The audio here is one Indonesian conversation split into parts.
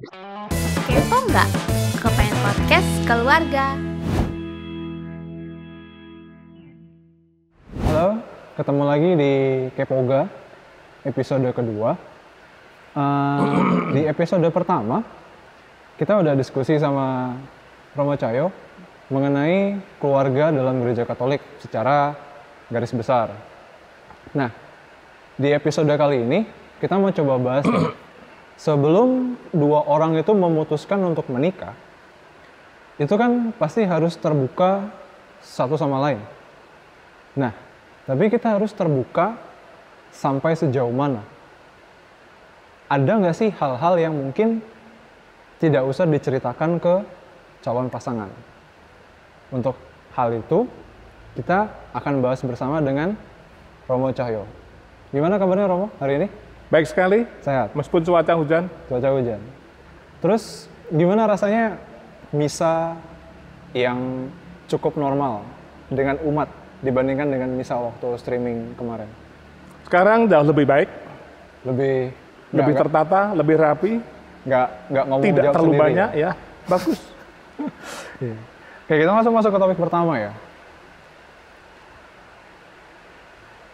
Kepo nggak? Kepengen podcast keluarga. Halo, ketemu lagi di Kepoga episode kedua. Di episode pertama kita udah diskusi sama Romo Cahyo mengenai keluarga dalam gereja Katolik secara garis besar. Nah, di episode kali ini kita mau coba bahas nih, sebelum dua orang itu memutuskan untuk menikah, itu kan pasti harus terbuka satu sama lain. Nah, tapi kita harus terbuka sampai sejauh mana? Ada nggak sih hal-hal yang mungkin tidak usah diceritakan ke calon pasangan? Untuk hal itu, kita akan bahas bersama dengan Romo Cahyo. Gimana kabarnya Romo hari ini? Baik sekali, Sehat? meskipun cuaca hujan. Cuaca hujan. Terus gimana rasanya misa yang cukup normal dengan umat dibandingkan dengan misa waktu streaming kemarin? Sekarang jauh lebih baik, Lebih tertata, lebih rapi, nggak ngomong tidak jawab terlalu sendiri banyak ya. Bagus. Oke, kita langsung masuk ke topik pertama ya.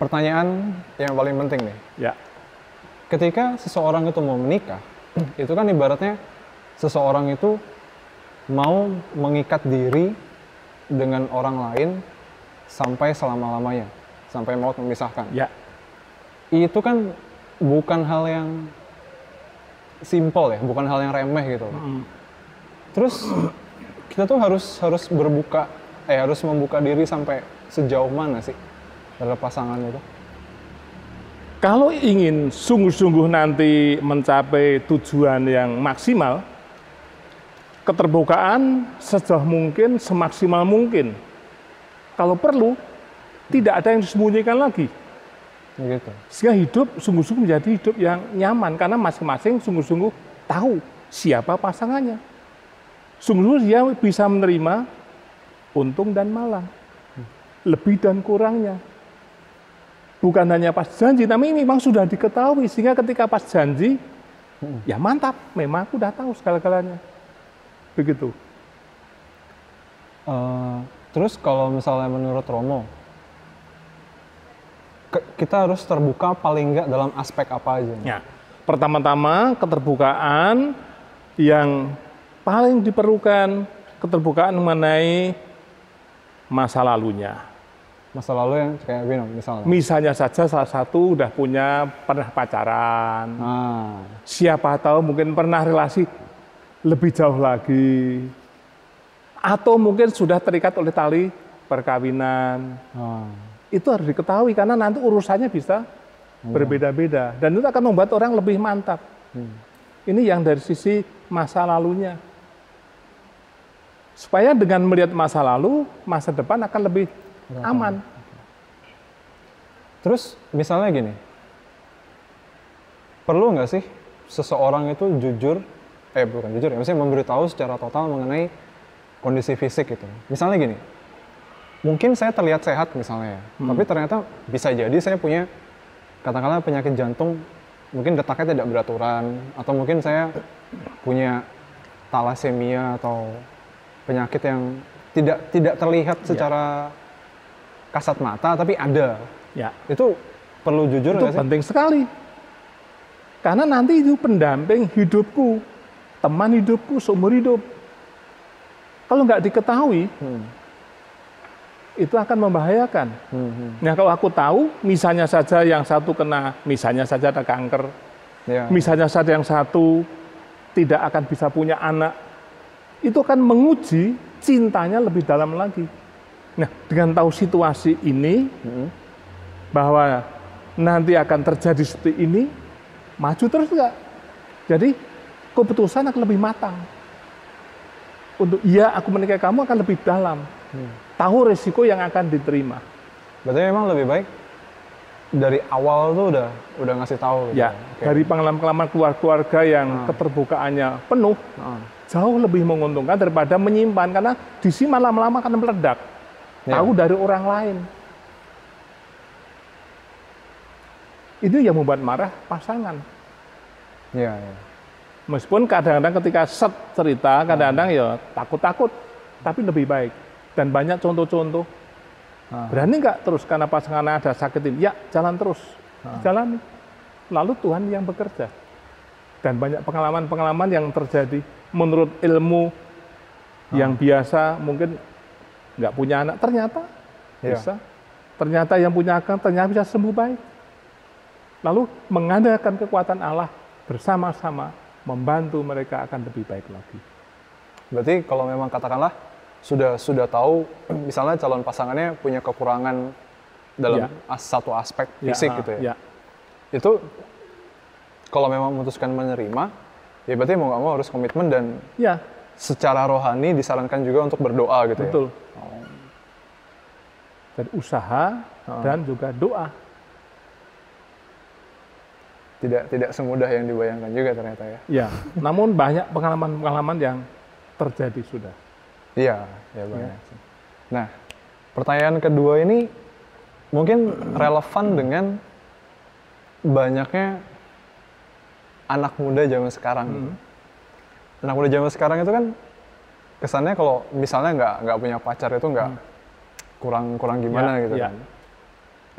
Pertanyaan yang paling penting nih. Ya, Ketika seseorang itu mau menikah, itu kan ibaratnya seseorang itu mau mengikat diri dengan orang lain sampai selama-lamanya, sampai maut memisahkan. ya. Itu kan bukan hal yang simple ya, bukan hal yang remeh gitu. Terus kita tuh harus membuka diri sampai sejauh mana sih terhadap pasangan itu? Kalau ingin sungguh-sungguh nanti mencapai tujuan yang maksimal, keterbukaan sejauh mungkin, semaksimal mungkin. Kalau perlu, tidak ada yang disembunyikan lagi. Gitu. Sehingga hidup sungguh-sungguh menjadi hidup yang nyaman, karena masing-masing sungguh-sungguh tahu siapa pasangannya. Sungguh-sungguh dia bisa menerima untung dan malang, lebih dan kurangnya. Bukan hanya pas janji, tapi memang sudah diketahui, sehingga ketika pas janji, ya mantap, memang aku udah tahu segala-galanya. Begitu. Terus kalau misalnya menurut Romo, kita harus terbuka paling nggak dalam aspek apa aja? Ya, pertama-tama keterbukaan yang paling diperlukan, keterbukaan mengenai masa lalunya. Masa lalu yang kayak gini misalnya. Misalnya saja salah satu udah pernah pacaran, siapa tahu mungkin pernah relasi lebih jauh lagi, atau mungkin sudah terikat oleh tali perkawinan. Itu harus diketahui karena nanti urusannya bisa berbeda-beda dan itu akan membuat orang lebih mantap. Ini yang dari sisi masa lalunya. Supaya dengan melihat masa lalu, masa depan akan lebih aman. Terus misalnya gini, perlu nggak sih seseorang itu bukan jujur ya, maksudnya memberitahu secara total mengenai kondisi fisik gitu. Misalnya gini, mungkin saya terlihat sehat misalnya ya, tapi ternyata bisa jadi saya punya katakanlah penyakit jantung, mungkin detaknya tidak beraturan, atau mungkin saya punya talasemia atau penyakit yang tidak terlihat secara kasat mata, tapi ada. Ya. Itu perlu jujur nggak Itu sih? penting sekali. Karena nanti itu pendamping hidupku, teman hidupku, seumur hidup. Kalau nggak diketahui, itu akan membahayakan. Nah, kalau aku tahu, misalnya saja yang satu misalnya saja ada kanker, misalnya saja yang satu tidak akan bisa punya anak, itu akan menguji cintanya lebih dalam lagi. Nah, dengan tahu situasi ini, bahwa nanti akan terjadi seperti ini, maju terus enggak? Jadi, keputusan akan lebih matang. Untuk iya aku menikahi kamu akan lebih dalam. Tahu resiko yang akan diterima. Berarti memang lebih baik dari awal tuh udah ngasih tahu. Gitu. Ya, dari pengalaman keluarga yang keterbukaannya penuh, jauh lebih menguntungkan daripada menyimpan, karena disimpan lama-lama akan meledak. Tahu dari orang lain. Itu yang membuat marah pasangan. Iya, iya. Meskipun kadang-kadang ketika set cerita, kadang-kadang ya takut-takut, tapi lebih baik. Dan banyak contoh-contoh. Berani nggak terus karena pasangan ada sakitin? Ya, jalan terus. Jalani. Lalu Tuhan yang bekerja. Dan banyak pengalaman-pengalaman yang terjadi menurut ilmu yang biasa, mungkin nggak punya anak, ternyata bisa. Ternyata yang punya anak, ternyata bisa sembuh baik. Lalu mengandalkan kekuatan Allah bersama-sama membantu mereka akan lebih baik lagi. Berarti kalau memang katakanlah sudah tahu misalnya calon pasangannya punya kekurangan dalam satu aspek fisik gitu ya. Itu kalau memang memutuskan menerima, ya berarti mau nggak mau harus komitmen dan secara rohani disarankan juga untuk berdoa gitu. Betul. Ya. Dan usaha dan juga doa. Tidak semudah yang dibayangkan juga ternyata ya. Ya, namun banyak pengalaman-pengalaman yang terjadi sudah. Iya, ya banyak. Nah, pertanyaan kedua ini mungkin relevan dengan banyaknya anak muda zaman sekarang. Anak muda zaman sekarang itu kan kesannya kalau misalnya nggak punya pacar itu nggak kurang gimana gitu kan.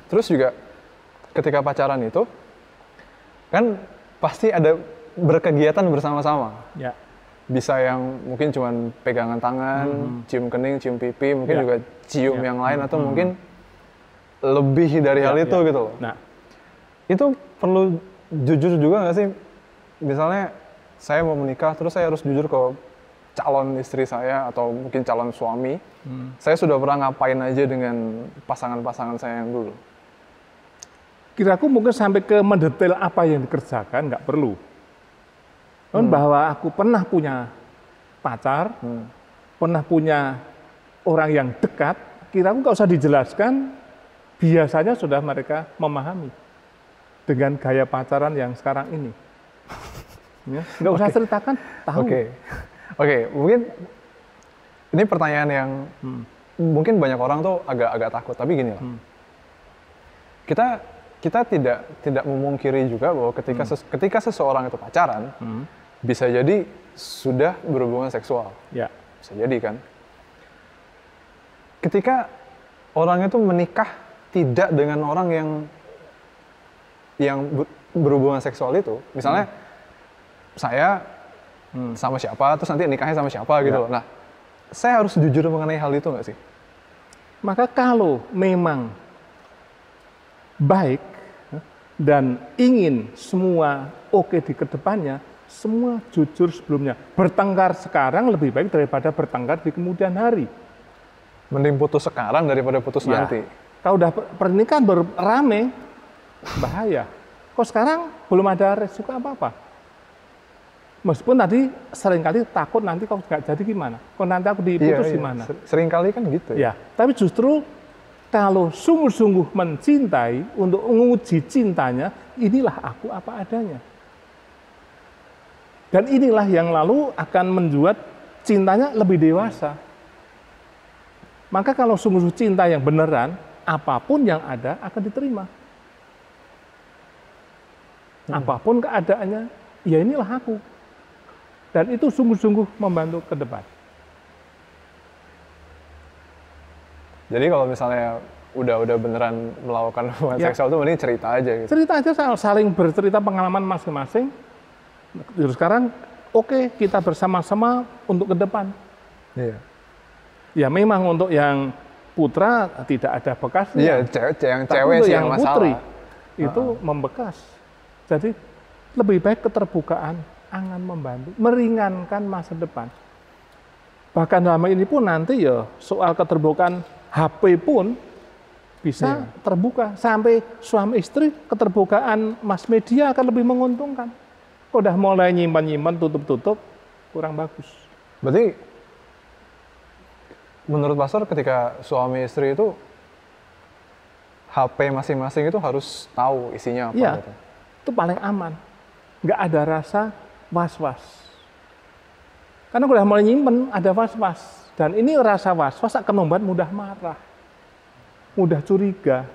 Terus juga ketika pacaran itu kan pasti ada berkegiatan bersama-sama. Ya. Bisa yang mungkin cuman pegangan tangan, cium kening, cium pipi, mungkin juga cium yang lain atau mungkin lebih dari hal itu gitu loh. Nah, itu perlu jujur juga nggak sih? Misalnya saya mau menikah, terus saya harus jujur ke calon istri saya atau mungkin calon suami. Saya sudah pernah ngapain aja dengan pasangan-pasangan saya yang dulu. Kiraku mungkin sampai ke mendetail apa yang dikerjakan, nggak perlu. Namun bahwa aku pernah punya pacar, pernah punya orang yang dekat, kiraku nggak usah dijelaskan, biasanya sudah mereka memahami dengan gaya pacaran yang sekarang ini. Ya, nggak usah ceritakan, tahu. Oke, mungkin ini pertanyaan yang mungkin banyak orang tuh agak takut, tapi gini lah. Kita tidak memungkiri juga bahwa ketika seseorang itu pacaran, bisa jadi sudah berhubungan seksual. Ya. Bisa jadi kan. Ketika orang itu menikah tidak dengan orang yang berhubungan seksual itu, misalnya saya sama siapa, terus nanti nikahnya sama siapa gitu loh. Nah, saya harus jujur mengenai hal itu nggak sih? Maka kalau memang baik dan ingin semua oke di kedepannya, semua jujur sebelumnya. Bertengkar sekarang lebih baik daripada bertengkar di kemudian hari. Mending putus sekarang daripada putus nanti. Kalau udah pernikahan baru rame, bahaya. Kok sekarang belum ada resiko apa-apa? Meskipun tadi seringkali takut nanti kok nggak jadi gimana? Kok nanti aku diputus gimana? Seringkali kan gitu ya. Tapi justru kalau sungguh-sungguh mencintai, untuk menguji cintanya, inilah aku apa adanya. Dan inilah yang lalu akan membuat cintanya lebih dewasa. Maka kalau sungguh-sungguh cinta yang beneran, apapun yang ada akan diterima. Apapun keadaannya, ya inilah aku. Dan itu sungguh-sungguh membantu ke depan. Jadi kalau misalnya udah beneran melakukan hubungan seksual itu mending cerita aja gitu. Cerita aja, saling bercerita pengalaman masing-masing. Terus sekarang oke, kita bersama-sama untuk ke depan. Iya. Ya memang untuk yang putra tidak ada bekasnya. Iya, yang cewek sih yang masalah. Putri itu membekas. Jadi lebih baik keterbukaan akan membantu, meringankan masa depan. Bahkan selama ini pun nanti ya soal keterbukaan HP pun bisa terbuka. Sampai suami istri keterbukaan mass media akan lebih menguntungkan. Udah mulai nyimpan-nyimpan, tutup-tutup, kurang bagus. Berarti menurut Pastor ketika suami istri itu HP masing-masing itu harus tahu isinya apa gitu? Itu paling aman. Nggak ada rasa was-was. Karena udah mulai nyimpen, ada was-was. Dan ini rasa was-was akan membuat mudah marah, mudah curiga.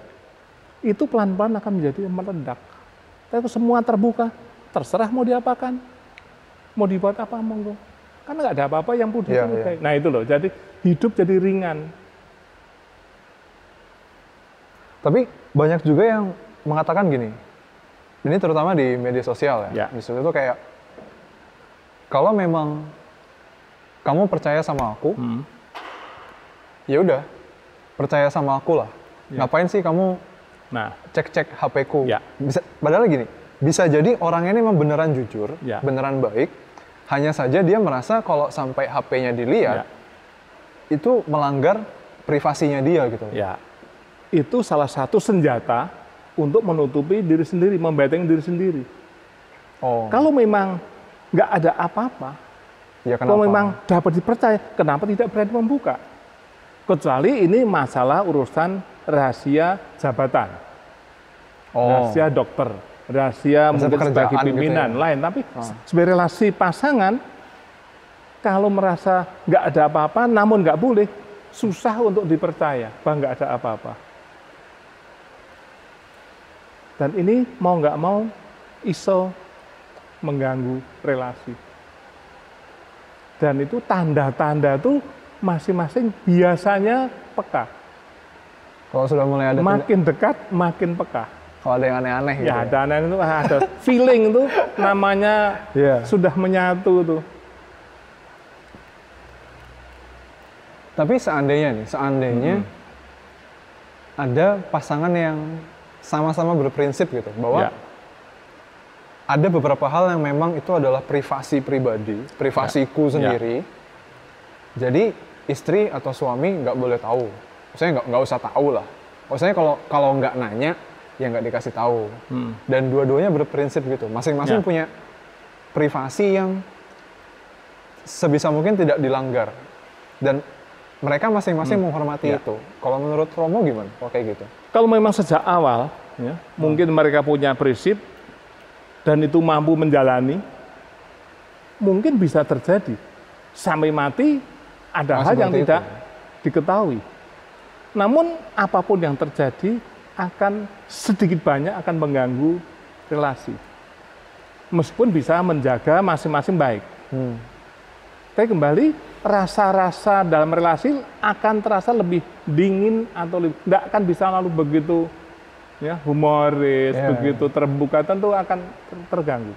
Itu pelan-pelan akan menjadi meledak. Tapi semua terbuka, terserah mau diapakan. Mau dibuat apa monggo. Karena nggak ada apa-apa yang perlu Iya, dicurigai. Nah itu loh, jadi hidup jadi ringan. Tapi banyak juga yang mengatakan gini, ini terutama di media sosial ya. Ya. Di situ tuh kayak, kalau memang kamu percaya sama aku, ya udah, percaya sama aku lah. Ya. Ngapain sih kamu Nah, cek-cek HP-ku? Ya. Padahal gini, bisa jadi orangnya ini memang beneran jujur, Ya. beneran baik, hanya saja dia merasa kalau sampai HP-nya dilihat, Ya. itu melanggar privasinya dia gitu. ya itu salah satu senjata untuk menutupi diri sendiri, membentengi diri sendiri. Oh, Kalau memang nggak ada apa-apa, ya kenapa? kalau memang dapat dipercaya, kenapa tidak berani membuka? Kecuali ini masalah urusan rahasia jabatan, rahasia dokter, rahasia mungkin sebagai pekerjaan pimpinan gitu ya. lain. Tapi sebagai relasi pasangan, kalau merasa nggak ada apa-apa, namun nggak boleh, susah untuk dipercaya bahwa nggak ada apa-apa. Dan ini mau nggak mau iso mengganggu relasi. Dan itu tanda-tanda tuh masing-masing biasanya peka. Kalau sudah mulai ada Makin dekat, makin peka. kalau ada yang aneh-aneh gitu. Ya, ada aneh itu ada feeling itu namanya Iya. sudah menyatu tuh. Tapi seandainya ada pasangan yang sama-sama berprinsip gitu, bahwa Ya. ada beberapa hal yang memang itu adalah privasi pribadi, privasiku sendiri. Jadi istri atau suami nggak boleh tahu. Maksudnya nggak usah tahu lah. Maksudnya kalau nggak nanya, ya nggak dikasih tahu. Dan dua-duanya berprinsip gitu. Masing-masing Ya. punya privasi yang sebisa mungkin tidak dilanggar. Dan mereka masing-masing menghormati Ya. itu. Kalau menurut Romo gimana? Kalau kayak gitu? Kalau memang sejak awal, ya, mungkin mereka punya prinsip dan itu mampu menjalani, mungkin bisa terjadi. Sampai mati ada hal yang seperti tidak itu. diketahui. Namun apapun yang terjadi akan sedikit banyak akan mengganggu relasi. Meskipun bisa menjaga masing-masing baik. Tapi kembali, rasa-rasa dalam relasi akan terasa lebih dingin atau tidak akan bisa lalu begitu ya humoris, Ya, begitu terbuka, tentu akan terganggu.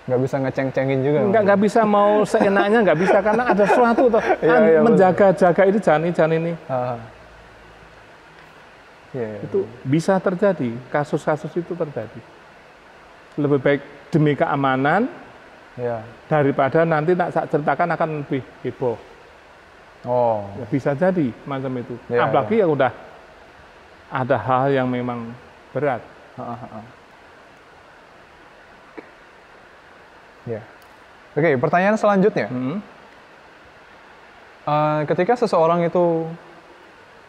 Nggak bisa ngeceng-cengin juga. Nggak bisa mau seenaknya, nggak bisa karena ada sesuatu toh. Iya, Menjaga-jaga ini jangan ini. Iya. Itu bisa terjadi, kasus-kasus itu terjadi. Lebih baik demi keamanan Iya. daripada nanti tak saya ceritakan akan lebih heboh. Oh. Ya, bisa jadi macam itu. Ya, Apalagi yang udah ada hal yang memang berat. Ya. Oke, pertanyaan selanjutnya. Ketika seseorang itu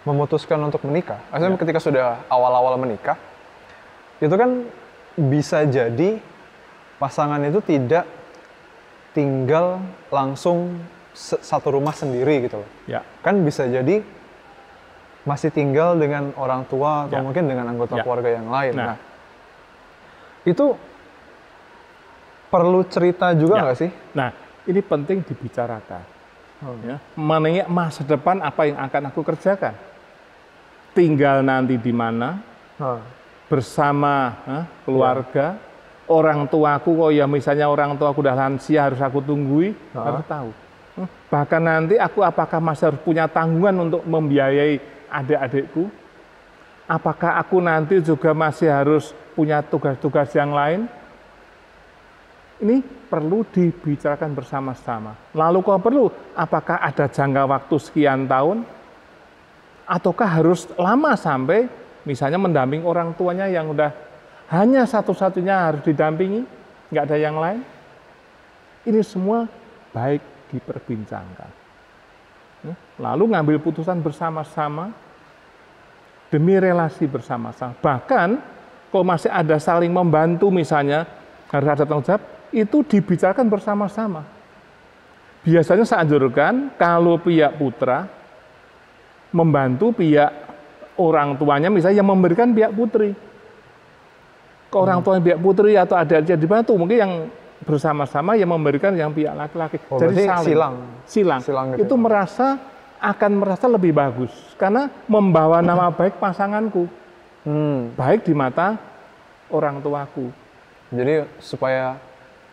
memutuskan untuk menikah, maksudnya ketika sudah awal-awal menikah, itu kan bisa jadi pasangan itu tidak tinggal langsung satu rumah sendiri gitu loh. Ya. Kan bisa jadi masih tinggal dengan orang tua atau Ya. mungkin dengan anggota Ya. keluarga yang lain. Nah. Nah, itu perlu cerita juga Ya. nggak sih? Nah, ini penting dibicarakan. Ya. Mengenai masa depan apa yang akan aku kerjakan. Tinggal nanti di mana, bersama keluarga, orang tuaku, kok ya misalnya orang tuaku udah lansia harus aku tunggui, harus tahu. Bahkan nanti aku apakah masih harus punya tanggungan untuk membiayai adik-adikku? Apakah aku nanti juga masih harus punya tugas-tugas yang lain? Ini perlu dibicarakan bersama-sama. Lalu kalau perlu, apakah ada jangka waktu sekian tahun? Ataukah harus lama sampai misalnya mendampingi orang tuanya yang udah hanya satu-satunya harus didampingi, nggak ada yang lain? Ini semua baik diperbincangkan. Lalu ngambil putusan bersama-sama demi relasi bersama-sama. Bahkan kalau masih ada saling membantu misalnya, harus ada tanggung jawab, itu dibicarakan bersama-sama. Biasanya saya anjurkan kalau pihak putra membantu pihak orang tuanya, misalnya yang memberikan pihak putri. Ke orang tua pihak putri atau adik-adik dibantu, mungkin yang bersama-sama yang memberikan yang pihak laki-laki. Oh, Jadi berarti silang gitu itu ya? akan merasa lebih bagus karena membawa nama baik pasanganku, baik di mata orang tuaku. Jadi supaya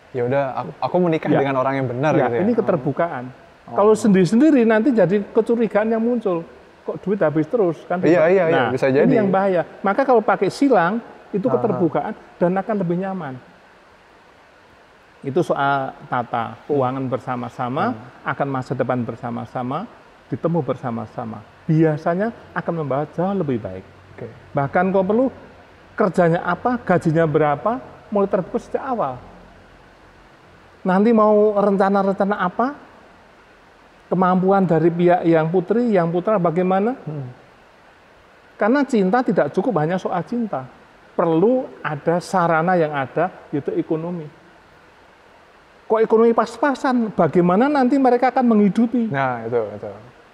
ya udah aku menikah dengan orang yang benar Ya, gitu ya. ini keterbukaan. Kalau sendiri-sendiri nanti jadi kecurigaan yang muncul. Kok duit habis terus kan? Iya, bisa jadi. Ini yang bahaya. Maka kalau pakai silang itu keterbukaan dan akan lebih nyaman. Itu soal tata keuangan bersama-sama, akan masa depan bersama-sama, ditemu bersama-sama. Biasanya akan membawa jauh lebih baik. Oke. Bahkan kalau perlu kerjanya apa, gajinya berapa, mulai terbuka sejak awal. Nanti mau rencana-rencana apa, kemampuan dari pihak yang putri, yang putra bagaimana? Karena cinta tidak cukup hanya soal cinta. Perlu ada sarana yang ada, yaitu ekonomi. Kok ekonomi pas-pasan, bagaimana nanti mereka akan menghidupi? Nah, itu.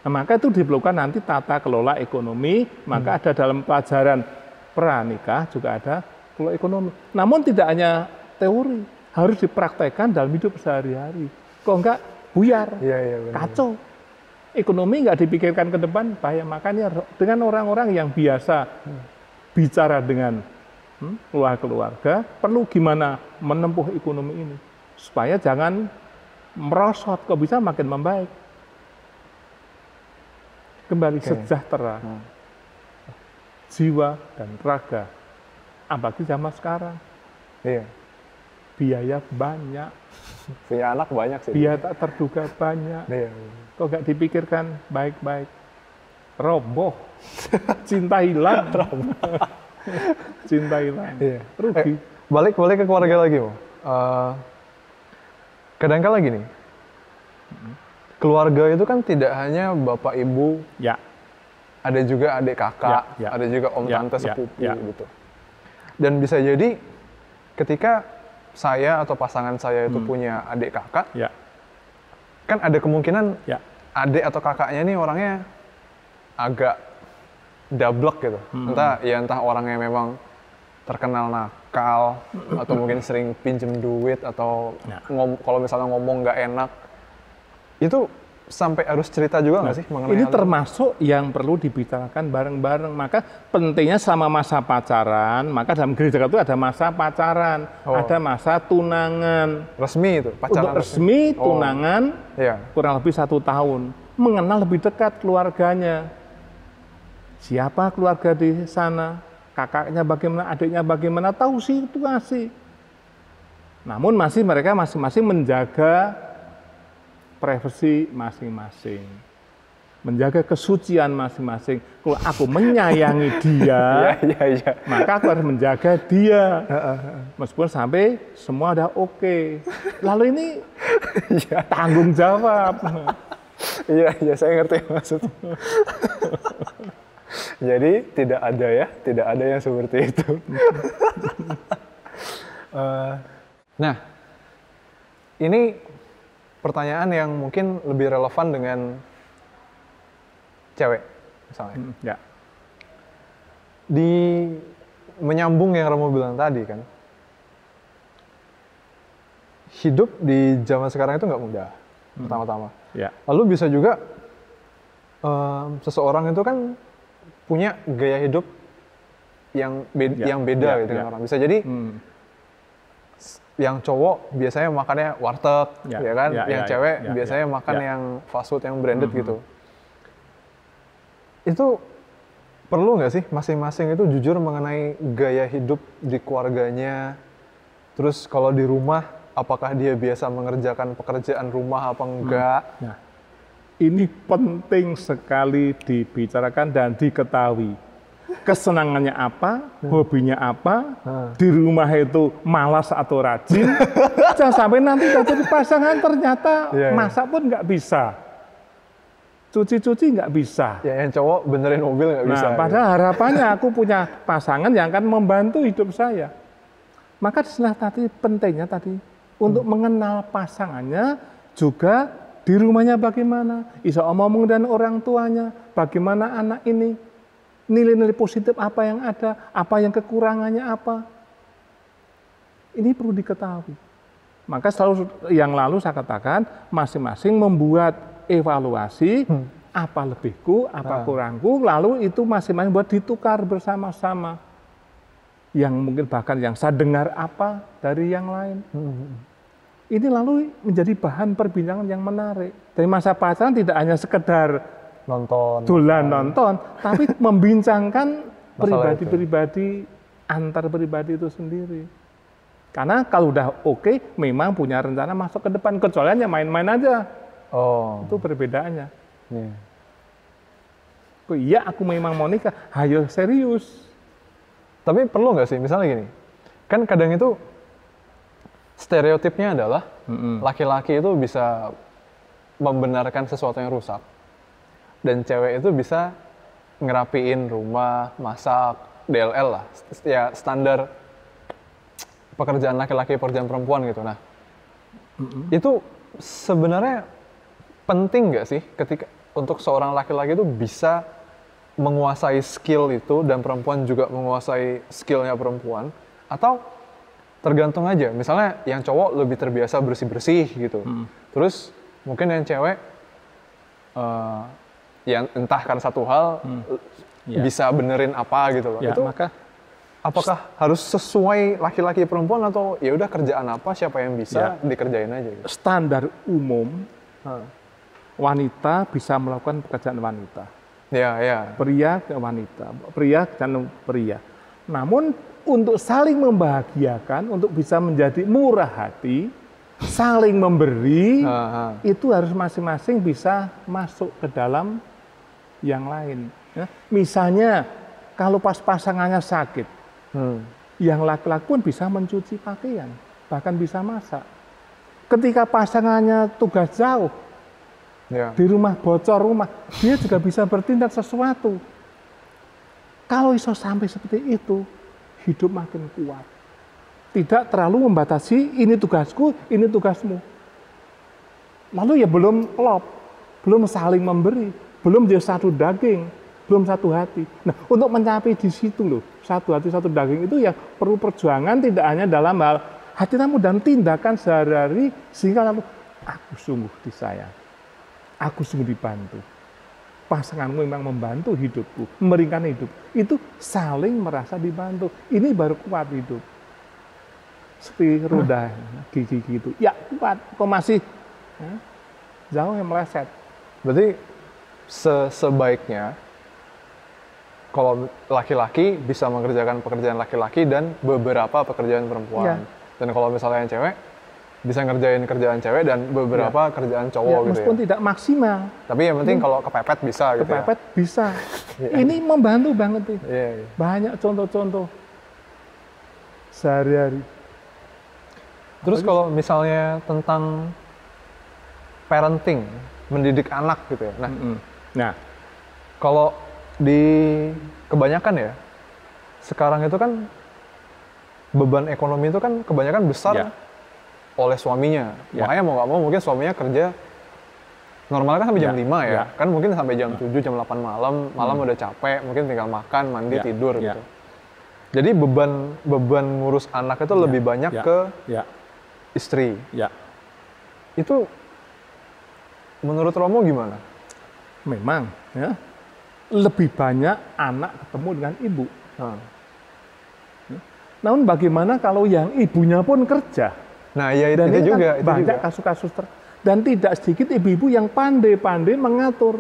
Nah, maka itu diperlukan nanti tata kelola ekonomi, maka ada dalam pelajaran pranikah juga ada kelola ekonomi. Namun tidak hanya teori, harus dipraktekkan dalam hidup sehari-hari. Kok enggak buyar, Iya, benar. kacau. Ekonomi nggak dipikirkan ke depan, bahaya. Makanya dengan orang-orang yang biasa bicara dengan keluarga, perlu gimana menempuh ekonomi ini. Supaya jangan merosot, kok bisa makin membaik. Kembali sejahtera, jiwa dan raga. Apalagi zaman sekarang, Iya. biaya banyak, Punya anak banyak sih. biaya tak terduga banyak. Iya. Kok nggak dipikirkan baik-baik, roboh, cinta hilang, cinta hilang, Iya. rugi. Balik ke keluarga lagi, Mo. Kadang-kala gini, keluarga itu kan tidak hanya bapak ibu, Ya, ada juga adik kakak, Ya. ada juga om Ya. tante Ya. sepupu Ya. gitu. Dan bisa jadi ketika saya atau pasangan saya itu punya adik kakak, ya, kan ada kemungkinan ya, adik atau kakaknya ini orangnya agak dablek gitu. Entah orangnya memang terkenal nakal atau mungkin sering pinjem duit atau Ya. kalau misalnya ngomong nggak enak, itu sampai harus cerita juga nggak sih mengenai ini hal itu? termasuk yang perlu dibicarakan bareng-bareng. Maka pentingnya selama masa pacaran, maka dalam gereja itu ada masa pacaran, ada masa tunangan. Resmi itu pacaran Untuk resmi Oh. tunangan Iya. kurang lebih 1 tahun. Mengenal lebih dekat keluarganya. Siapa keluarga di sana, kakaknya bagaimana, adiknya bagaimana, tahu situasi. Namun mereka masing-masing menjaga privasi masing-masing, menjaga kesucian masing-masing. Kalau aku menyayangi dia, Iya. maka aku harus menjaga dia. Meskipun sampai semua udah oke. Lalu ini tanggung jawab. Iya, saya ngerti maksudnya. Jadi tidak ada yang seperti itu. Nah, ini pertanyaan yang mungkin lebih relevan dengan cewek, misalnya. Ya, Di menyambung yang Romo bilang tadi kan, hidup di zaman sekarang itu nggak mudah, pertama-tama. ya, Lalu bisa juga seseorang itu kan punya gaya hidup yang beda gitu dengan orang. Bisa jadi yang cowok biasanya makannya warteg, ya kan? Yang cewek biasanya makan yang fast food yang branded gitu. Itu perlu nggak sih masing-masing itu jujur mengenai gaya hidup di keluarganya? Terus kalau di rumah, apakah dia biasa mengerjakan pekerjaan rumah apa enggak? Nah, ini penting sekali dibicarakan dan diketahui. Kesenangannya apa, hobinya apa, di rumah itu malas atau rajin. Jangan sampai nanti jadi pasangan ternyata masak pun nggak bisa. Cuci-cuci nggak bisa. Ya, yang cowok benerin mobil nggak bisa. Nah, padahal harapannya aku punya pasangan yang akan membantu hidup saya. Maka disinilah tadi pentingnya tadi untuk mengenal pasangannya, juga di rumahnya bagaimana, bisa omong dengan orang tuanya, bagaimana anak ini, nilai-nilai positif apa yang ada, apa yang kekurangannya apa. Ini perlu diketahui. Maka selalu yang lalu saya katakan masing-masing membuat evaluasi apa lebihku, apa kurangku, lalu itu masing-masing buat ditukar bersama-sama. Yang mungkin bahkan yang saya dengar apa dari yang lain. Ini lalu menjadi bahan perbincangan yang menarik. Dari masa pacaran tidak hanya sekedar dolan nonton, tapi membincangkan pribadi-pribadi antar pribadi itu sendiri. Karena kalau udah oke, memang punya rencana masuk ke depan. Kecuali hanya main-main aja. Itu perbedaannya. Iya, aku memang mau nikah. Hayo serius. Tapi perlu nggak sih, misalnya gini, kan kadang itu stereotipnya adalah laki-laki itu bisa membenarkan sesuatu yang rusak. Dan cewek itu bisa ngerapiin rumah, masak, DLL lah. Ya standar pekerjaan laki-laki, pekerjaan perempuan gitu. Nah, itu sebenarnya penting nggak sih ketika untuk seorang laki-laki itu bisa menguasai skill itu dan perempuan juga menguasai skillnya perempuan, atau tergantung aja. Misalnya yang cowok lebih terbiasa bersih-bersih gitu, terus mungkin yang cewek yang entah kan satu hal bisa benerin apa gitu loh. Ya, itu maka apakah harus sesuai laki-laki perempuan atau ya udah kerjaan apa siapa yang bisa dikerjain aja gitu? Standar umum wanita bisa melakukan pekerjaan wanita. Pria ke wanita, pria dan pria. Namun untuk saling membahagiakan, untuk bisa menjadi murah hati, saling memberi, itu harus masing-masing bisa masuk ke dalam yang lain. Ya. Misalnya kalau pas pasangannya sakit, yang laki-laki pun bisa mencuci pakaian, bahkan bisa masak. Ketika pasangannya tugas jauh, di rumah bocor rumah, dia juga bisa bertindak sesuatu. Kalau iso sampai seperti itu, hidup makin kuat. Tidak terlalu membatasi, ini tugasku, ini tugasmu. Lalu ya belum klop, belum saling memberi, belum jadi satu daging, belum satu hati. Nah, untuk mencapai di situ loh, satu hati, satu daging itu ya perlu perjuangan, tidak hanya dalam hal hati kamu dan tindakan sehari-hari, sehingga lalu aku sungguh disayang, aku sungguh dibantu. Pasanganmu memang membantu hidupku, meringankan hidup. Itu saling merasa dibantu. Ini baru kuat hidup. Seperti roda gigi gitu. Ya kuat, kok masih jauh yang meleset. Berarti sebaiknya kalau laki-laki bisa mengerjakan pekerjaan laki-laki dan beberapa pekerjaan perempuan. Dan kalau misalnya yang cewek bisa ngerjain kerjaan cewek dan beberapa kerjaan cowok gitu meskipun tidak maksimal. Tapi yang penting kalau kepepet bisa gitu ya. Kepepet bisa. Ini membantu banget nih. Banyak contoh-contoh sehari-hari. Terus kalau misalnya tentang parenting, mendidik anak gitu ya. Nah, kalau di kebanyakan ya, sekarang itu kan beban ekonomi itu kan kebanyakan besar oleh suaminya. Makanya mau nggak mau mungkin suaminya kerja normalnya kan sampai jam 5 ya. Kan mungkin sampai jam 7, jam 8 malam udah capek, mungkin tinggal makan, mandi, tidur gitu. Jadi beban ngurus anak itu lebih banyak ke istri. Itu menurut Romo gimana? Memang ya, lebih banyak anak ketemu dengan ibu. Namun bagaimana kalau yang ibunya pun kerja? Nah, ya itu juga. Kan banyak kasus-kasus dan tidak sedikit ibu-ibu yang pandai-pandai mengatur.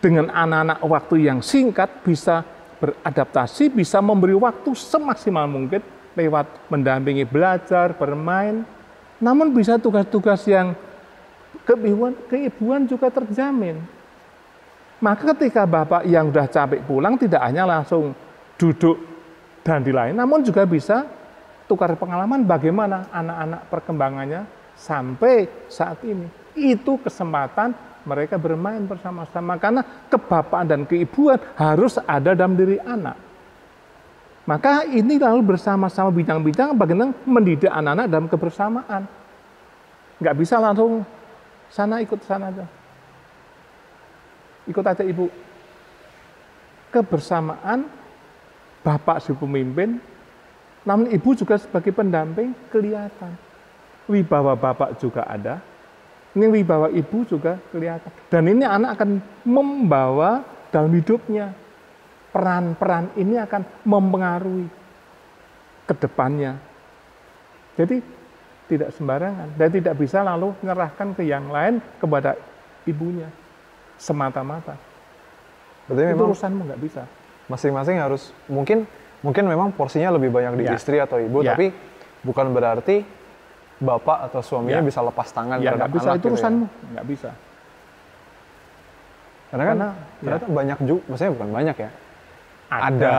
Dengan anak-anak waktu yang singkat bisa beradaptasi, bisa memberi waktu semaksimal mungkin lewat mendampingi belajar, bermain. Namun bisa tugas-tugas yang keibuan juga terjamin. Maka ketika bapak yang sudah capek pulang tidak hanya langsung duduk dan dilayani, namun juga bisa tukar pengalaman bagaimana anak-anak perkembangannya sampai saat ini. Itu kesempatan mereka bermain bersama-sama karena kebapaan dan keibuan harus ada dalam diri anak. Maka ini lalu bersama-sama bincang-bincang bagaimana mendidik anak-anak dalam kebersamaan. Nggak bisa langsung sana ikut sana aja. Ikut aja ibu. Kebersamaan bapak sebagai pemimpin, namun ibu juga sebagai pendamping kelihatan. wibawa bapak juga ada, ini wibawa ibu juga kelihatan. Dan ini anak akan membawa dalam hidupnya. Peran-peran ini akan mempengaruhi ke depannya. Jadi tidak sembarangan dan tidak bisa lalu menyerahkan ke yang lain kepada ibunya semata-mata. Berarti Itu memang urusanmu nggak bisa. masing-masing harus mungkin memang porsinya lebih banyak di Ya. istri atau ibu, Ya. tapi bukan berarti bapak atau suaminya Ya. bisa lepas tangan Ya terhadap nggak bisa, anak itu gitu ya. urusanmu, nggak bisa. Karena kan Karena, ternyata banyak juga, maksudnya bukan banyak ya. Ada.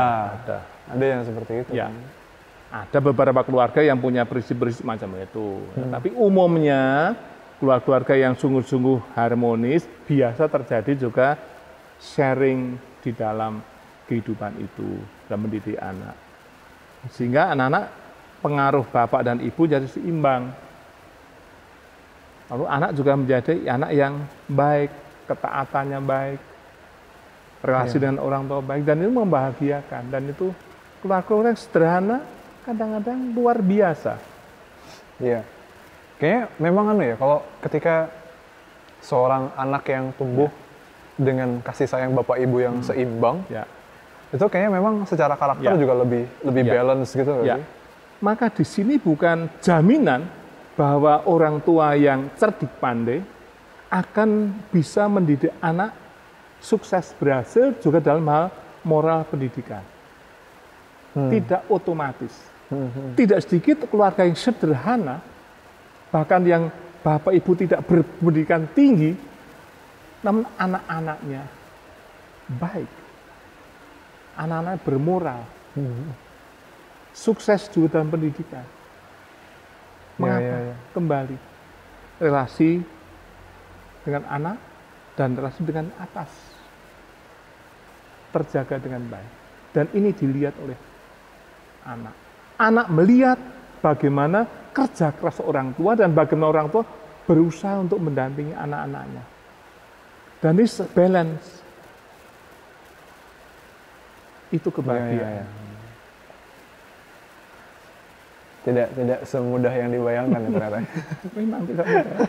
Ada yang seperti itu. Ya. Ada beberapa keluarga yang punya prinsip-prinsip macam itu. Tapi umumnya keluarga yang sungguh-sungguh harmonis biasa terjadi juga sharing di dalam kehidupan itu dalam mendidik anak. Sehingga anak-anak pengaruh bapak dan ibu jadi seimbang. Lalu anak juga menjadi anak yang baik, ketaatannya baik, relasi dengan orang tua baik, dan itu membahagiakan. Dan itu keluarga yang sederhana kadang-kadang luar biasa. Iya. Kayaknya memang ya, kalau ketika seorang anak yang tumbuh dengan kasih sayang bapak ibu yang seimbang, Ya. itu kayaknya memang secara karakter Ya. juga lebih Ya. balance gitu nggak Ya. sih? Maka di sini bukan jaminan bahwa orang tua yang cerdik pandai akan bisa mendidik anak sukses berhasil juga dalam hal moral pendidikan. Tidak otomatis. Tidak sedikit keluarga yang sederhana, bahkan yang bapak ibu tidak berpendidikan tinggi, namun anak-anaknya baik. Anak-anak bermoral. Sukses juga dalam pendidikan. Mengapa? Ya. Kembali relasi dengan anak dan relasi dengan atas terjaga dengan baik. Dan ini dilihat oleh anak. Anak melihat bagaimana kerja keras orang tua dan bagaimana orang tua berusaha untuk mendampingi anak-anaknya. Dan ini balance. Itu kebahagiaan. Ya. Tidak semudah yang dibayangkan ya ternyata. Memang tidak mudah.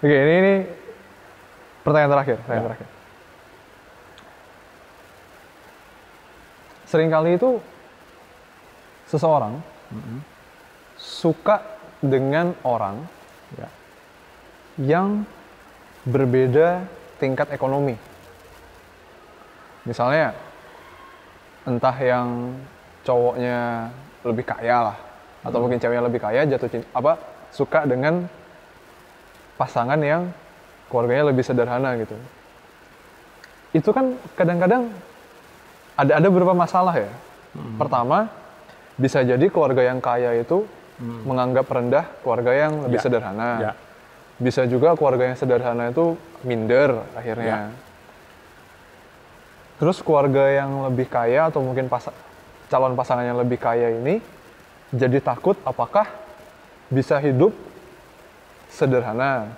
Oke, ini pertanyaan terakhir. Seringkali itu seseorang suka dengan orang Ya. yang berbeda tingkat ekonomi. Misalnya, entah yang cowoknya lebih kaya lah, atau mungkin ceweknya lebih kaya, jatuh cinta, suka dengan pasangan yang keluarganya lebih sederhana gitu. Itu kan kadang-kadang ada beberapa masalah ya. Pertama, bisa jadi keluarga yang kaya itu menganggap rendah keluarga yang lebih Ya. sederhana. Ya. Bisa juga keluarga yang sederhana itu minder akhirnya. Terus keluarga yang lebih kaya atau mungkin calon pasangan yang lebih kaya ini jadi takut apakah bisa hidup sederhana.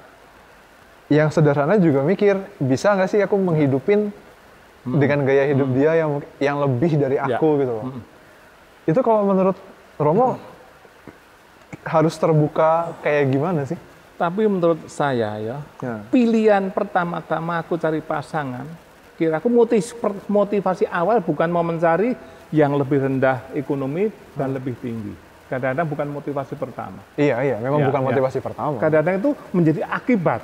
Yang sederhana juga mikir, bisa nggak sih aku menghidupin dengan gaya hidup dia yang lebih dari aku gitu loh. Itu kalau menurut Romo harus terbuka kayak gimana sih? Tapi menurut saya ya, Ya. pilihan pertama-tama aku cari pasangan, kira aku motivasi awal bukan mau mencari yang lebih rendah ekonomi dan lebih tinggi. Kadang-kadang bukan motivasi pertama. Iya, memang Ya, bukan ya. motivasi pertama. Kadang-kadang itu menjadi akibat.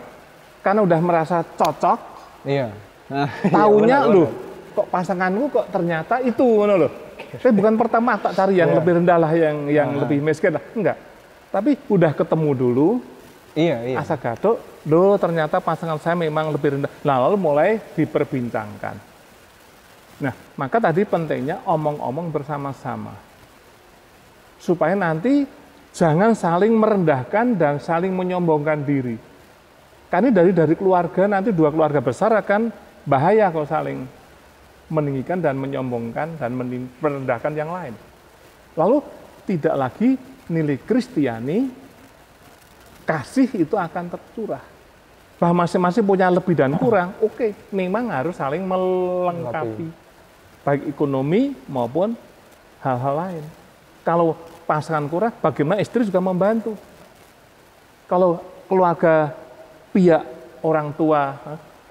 Karena udah merasa cocok, Iya. Nah, taunya iya, benar, loh, benar. kok pasanganku kok ternyata itu, ngono loh. Saya bukan pertama tak cari yang Iya. lebih rendah lah, yang lebih miskin lah, enggak. Tapi udah ketemu dulu, Iya. asa gaduh, loh ternyata pasangan saya memang lebih rendah. Nah, lalu mulai diperbincangkan. Nah, maka tadi pentingnya omong-omong bersama-sama. Supaya nanti jangan saling merendahkan dan saling menyombongkan diri. Karena dari keluarga, nanti dua keluarga besar akan bahaya kalau saling meninggikan dan menyombongkan dan merendahkan yang lain. Lalu tidak lagi nilai Kristiani, kasih itu akan tercurah. Bahwa masing-masing punya lebih dan kurang, oke, memang harus saling melengkapi. Baik ekonomi maupun hal-hal lain. Kalau pasangan kurang, bagaimana istri juga membantu. Kalau keluarga pihak orang tua,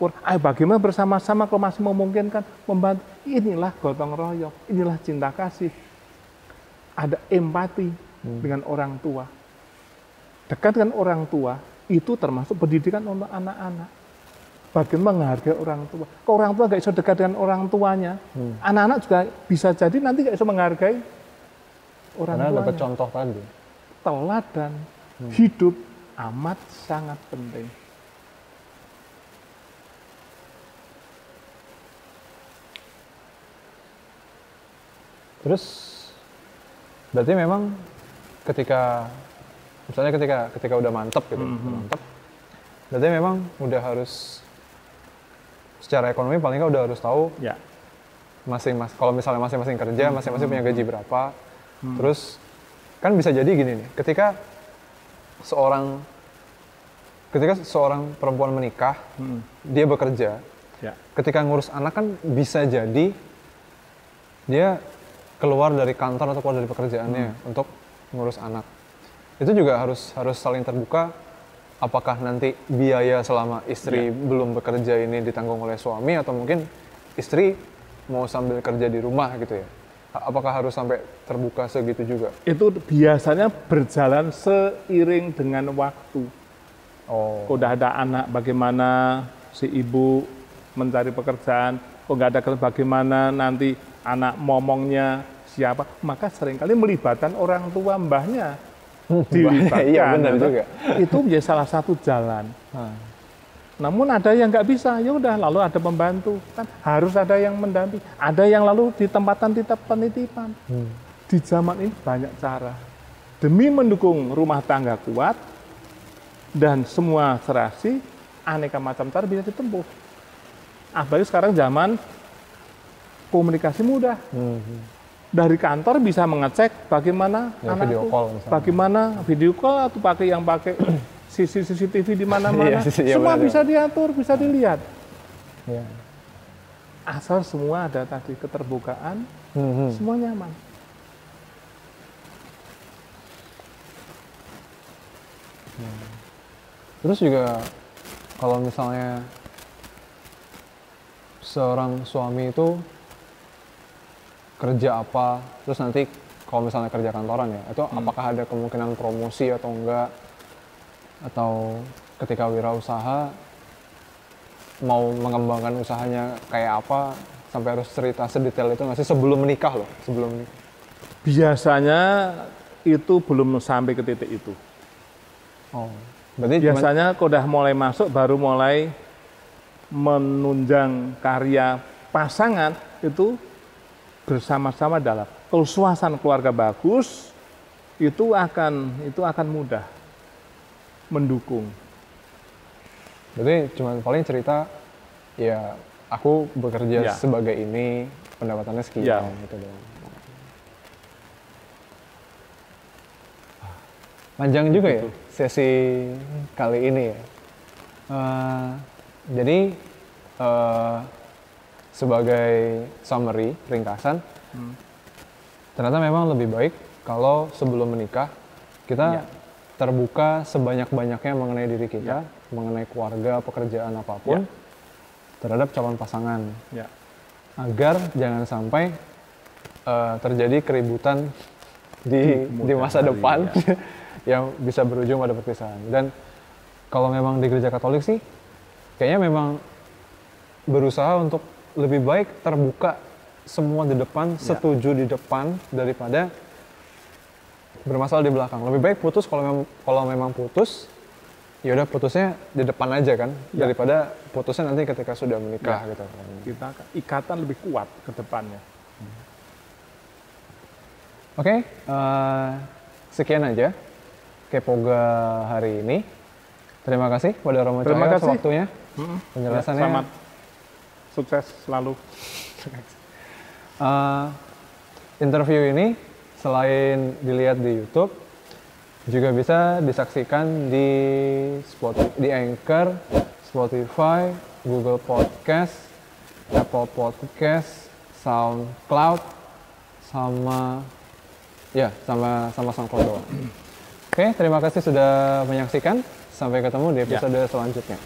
ayo bagaimana bersama-sama kalau masih memungkinkan membantu. Inilah gotong royong, inilah cinta kasih. Ada empati dengan orang tua. Dekat dengan orang tua, itu termasuk pendidikan untuk anak-anak. Bagaimana menghargai orang tua. Kalau orang tua nggak bisa dekat dengan orang tuanya, anak-anak juga bisa jadi nanti nggak bisa menghargai orang tuanya. Karena dapat contoh tadi. Teladan hidup amat sangat penting. Terus berarti memang misalnya ketika udah mantep gitu, mantep, berarti memang udah harus secara ekonomi paling nggak udah harus tahu Ya. kalau misalnya masing-masing kerja, masing-masing punya gaji berapa. Terus kan bisa jadi gini nih, ketika seorang perempuan menikah, dia bekerja, Ya. ketika ngurus anak kan bisa jadi dia keluar dari kantor atau keluar dari pekerjaannya untuk ngurus anak. Itu juga harus saling terbuka. Apakah nanti biaya selama istri belum bekerja ini ditanggung oleh suami, atau mungkin istri mau sambil kerja di rumah gitu ya? Apakah harus sampai terbuka segitu juga? Itu biasanya berjalan seiring dengan waktu. Oh, Udah ada anak, bagaimana si ibu mencari pekerjaan, kok nggak ada kerja, bagaimana nanti anak momongnya siapa, maka seringkali melibatkan orang tua mbahnya. Dilibatkan. Iya benar juga. Itu menjadi salah satu jalan. Namun ada yang nggak bisa, ya udah lalu ada pembantu, kan harus ada yang mendampingi. Ada yang lalu ditempatkan penitipan. Di zaman ini banyak cara. Demi mendukung rumah tangga kuat dan semua serasi, aneka macam cara bisa ditempuh. Apalagi sekarang zaman komunikasi mudah. Dari kantor bisa mengecek bagaimana Ya, anakku, video call misalnya. bagaimana video call atau pakai CCTV di mana-mana, Iya, semua benar. bisa diatur, bisa dilihat. Ya. Asal semua ada tadi keterbukaan, semua nyaman. Terus juga kalau misalnya seorang suami itu kerja apa, terus nanti kalau misalnya kerja kantoran ya, itu apakah ada kemungkinan promosi atau enggak, atau ketika wirausaha mau mengembangkan usahanya kayak apa, sampai harus cerita sedetail itu nggak sih sebelum menikah loh, sebelum menikah? Biasanya itu belum sampai ke titik itu. Oh, berarti Biasanya kalau udah mulai masuk, baru mulai menunjang karya pasangan itu bersama-sama dalam. Kalau suasana keluarga bagus, itu akan mudah mendukung. berarti cuma paling cerita ya aku bekerja Ya. sebagai ini, pendapatannya sekian Ya. gitu doang. Panjang juga ya sesi kali ini ya. Jadi sebagai summary, ringkasan, ternyata memang lebih baik kalau sebelum menikah kita Ya. terbuka sebanyak-banyaknya mengenai diri kita, mengenai keluarga, pekerjaan apapun, terhadap calon pasangan, Ya. agar jangan sampai terjadi keributan di kemudian masa hari, depan yang bisa berujung pada perpisahan. Dan kalau memang di gereja Katolik sih, kayaknya memang berusaha untuk lebih baik terbuka semua di depan, setuju di depan daripada bermasalah di belakang. Lebih baik putus kalau memang putus, ya udah putusnya di depan aja kan, daripada putusnya nanti ketika sudah menikah gitu. Kita ikatan lebih kuat ke depannya. Oke, sekian aja Kepoga hari ini. Terima kasih pada Romo Terima Cahyo kasih. waktunya, penjelasannya. Selamat sukses selalu. Interview ini selain dilihat di YouTube, juga bisa disaksikan di Anchor, Spotify, Google Podcast, Apple Podcast, SoundCloud, sama SoundCloud doang. Oke, terima kasih sudah menyaksikan. Sampai ketemu di episode selanjutnya.